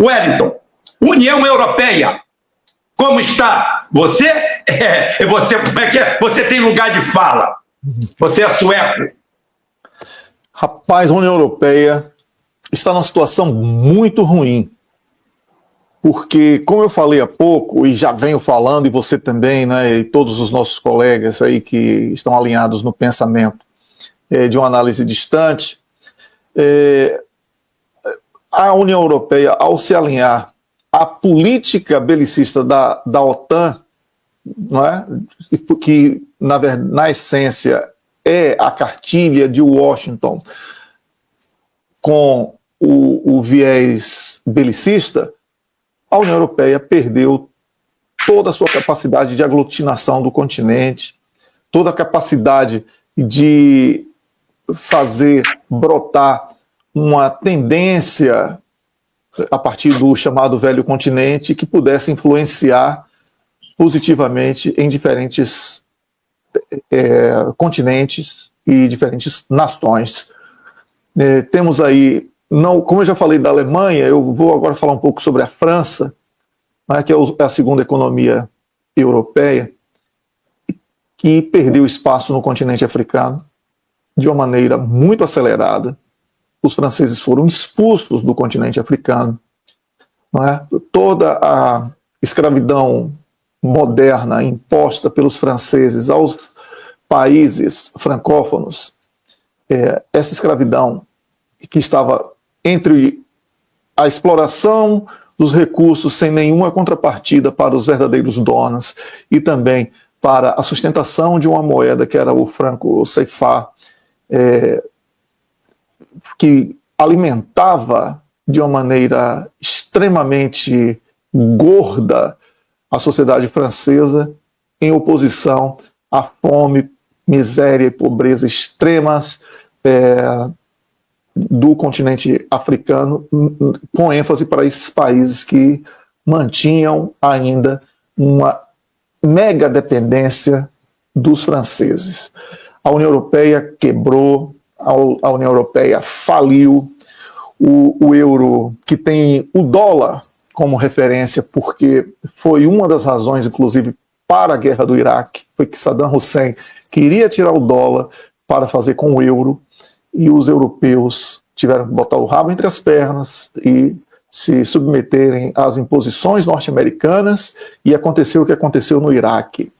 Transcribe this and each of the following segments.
Wellington, União Europeia, como está? Você, como é que é? Você tem lugar de fala. Você é sueco. Rapaz, a União Europeia está numa situação muito ruim. Porque, como eu falei há pouco, e já venho falando, e você também, né, e todos os nossos colegas aí que estão alinhados no pensamento de uma análise distante, a União Europeia, ao se alinhar à política belicista da OTAN, não é? Que, na essência, é a cartilha de Washington com o viés belicista, a União Europeia perdeu toda a sua capacidade de aglutinação do continente, toda a capacidade de fazer brotar uma tendência a partir do chamado velho continente que pudesse influenciar positivamente em diferentes continentes e diferentes nações. Temos aí, como eu já falei da Alemanha, eu vou agora falar um pouco sobre a França, né, que é a segunda economia europeia, que perdeu espaço no continente africano de uma maneira muito acelerada. Os franceses foram expulsos do continente africano. Não é? Toda a escravidão moderna imposta pelos franceses aos países francófonos, essa escravidão que estava entre a exploração dos recursos sem nenhuma contrapartida para os verdadeiros donos e também para a sustentação de uma moeda que era o franco CFA, que alimentava de uma maneira extremamente gorda a sociedade francesa em oposição à fome, miséria e pobreza extremas do continente africano, com ênfase para esses países que mantinham ainda uma mega dependência dos franceses. A União Europeia quebrou, a União Europeia faliu, o euro, que tem o dólar como referência, porque foi uma das razões, inclusive, para a guerra do Iraque, foi que Saddam Hussein queria tirar o dólar para fazer com o euro, e os europeus tiveram que botar o rabo entre as pernas e se submeterem às imposições norte-americanas, e aconteceu o que aconteceu no Iraque.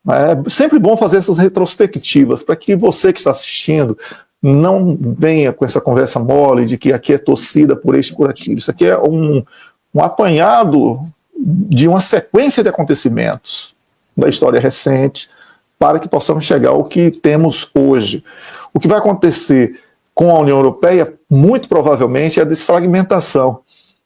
É sempre bom fazer essas retrospectivas, para que você que está assistindo não venha com essa conversa mole de que aqui é torcida por este e por aquilo. Isso aqui é um apanhado de uma sequência de acontecimentos da história recente, para que possamos chegar ao que temos hoje. O que vai acontecer com a União Europeia, muito provavelmente, é a desfragmentação.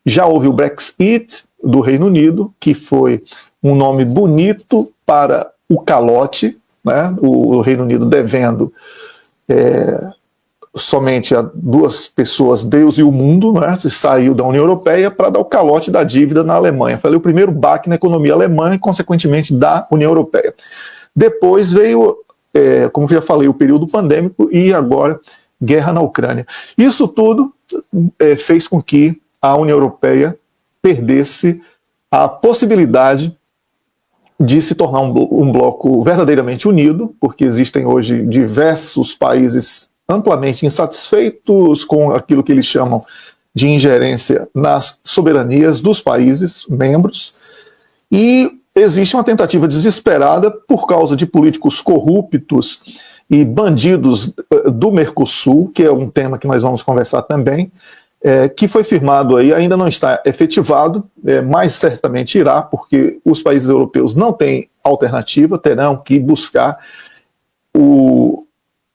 Já houve o Brexit do Reino Unido, que foi um nome bonito para o calote, né? O Reino Unido devendo somente a duas pessoas, Deus e o mundo, né? Saiu da União Europeia para dar o calote da dívida na Alemanha. Foi o primeiro baque na economia alemã e, consequentemente, da União Europeia. Depois veio, como eu já falei, o período pandêmico e agora guerra na Ucrânia. Isso tudo fez com que a União Europeia perdesse a possibilidade de se tornar um bloco verdadeiramente unido, porque existem hoje diversos países amplamente insatisfeitos com aquilo que eles chamam de ingerência nas soberanias dos países membros, e existe uma tentativa desesperada por causa de políticos corruptos e bandidos do Mercosul, que é um tema que nós vamos conversar também, que foi firmado aí, ainda não está efetivado, mas certamente irá, porque os países europeus não têm alternativa, terão que buscar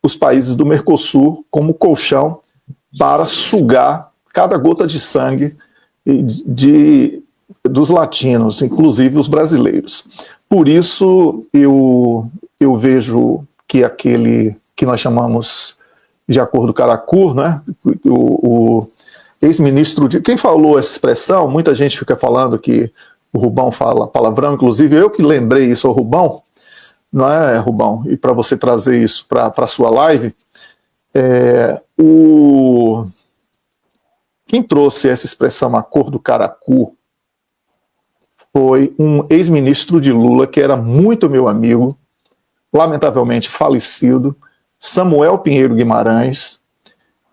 os países do Mercosul como colchão para sugar cada gota de sangue dos latinos, inclusive os brasileiros. Por isso eu vejo que aquele que nós chamamos de acordo Caracur, né, o ex-ministro quem falou essa expressão, muita gente fica falando que o Rubão fala palavrão, inclusive eu que lembrei isso ao Rubão, não é, Rubão? E para você trazer isso para a sua live, Quem trouxe essa expressão acordo caracu foi um ex-ministro de Lula, que era muito meu amigo, lamentavelmente falecido, Samuel Pinheiro Guimarães,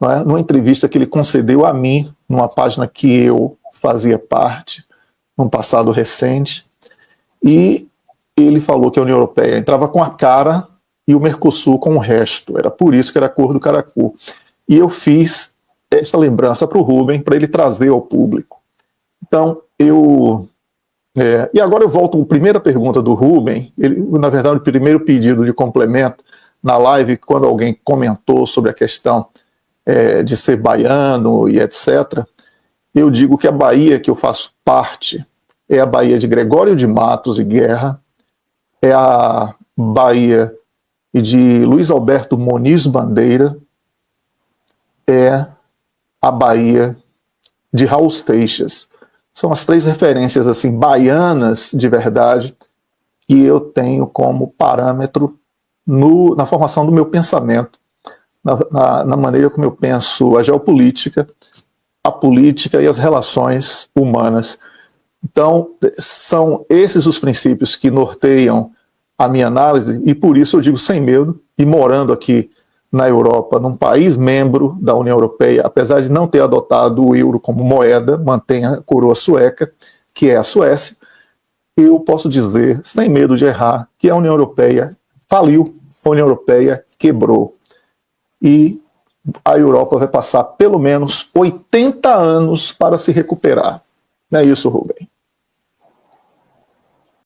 né, numa entrevista que ele concedeu a mim, numa página que eu fazia parte, num passado recente, e ele falou que a União Europeia entrava com a cara e o Mercosul com o resto. Era por isso que era acordo caracu. E eu fiz esta lembrança para o Rubem, para ele trazer ao público. Então, e agora eu volto à primeira pergunta do Rubem, na verdade, o primeiro pedido de complemento na live, quando alguém comentou sobre a questão de ser baiano e etc., eu digo que a Bahia que eu faço parte é a Bahia de Gregório de Matos e Guerra, é a Bahia de Luiz Alberto Moniz Bandeira, é a Bahia de Raul Seixas. São as 3 referências assim baianas de verdade que eu tenho como parâmetro na formação do meu pensamento, na maneira como eu penso a geopolítica, a política e as relações humanas. Então, são esses os princípios que norteiam a minha análise, e por isso eu digo sem medo, e morando aqui na Europa, num país membro da União Europeia, apesar de não ter adotado o euro como moeda, mantém a coroa sueca, que é a Suécia, eu posso dizer, sem medo de errar, que a União Europeia faliu, a União Europeia quebrou. E a Europa vai passar pelo menos 80 anos para se recuperar. Não é isso, Rubem?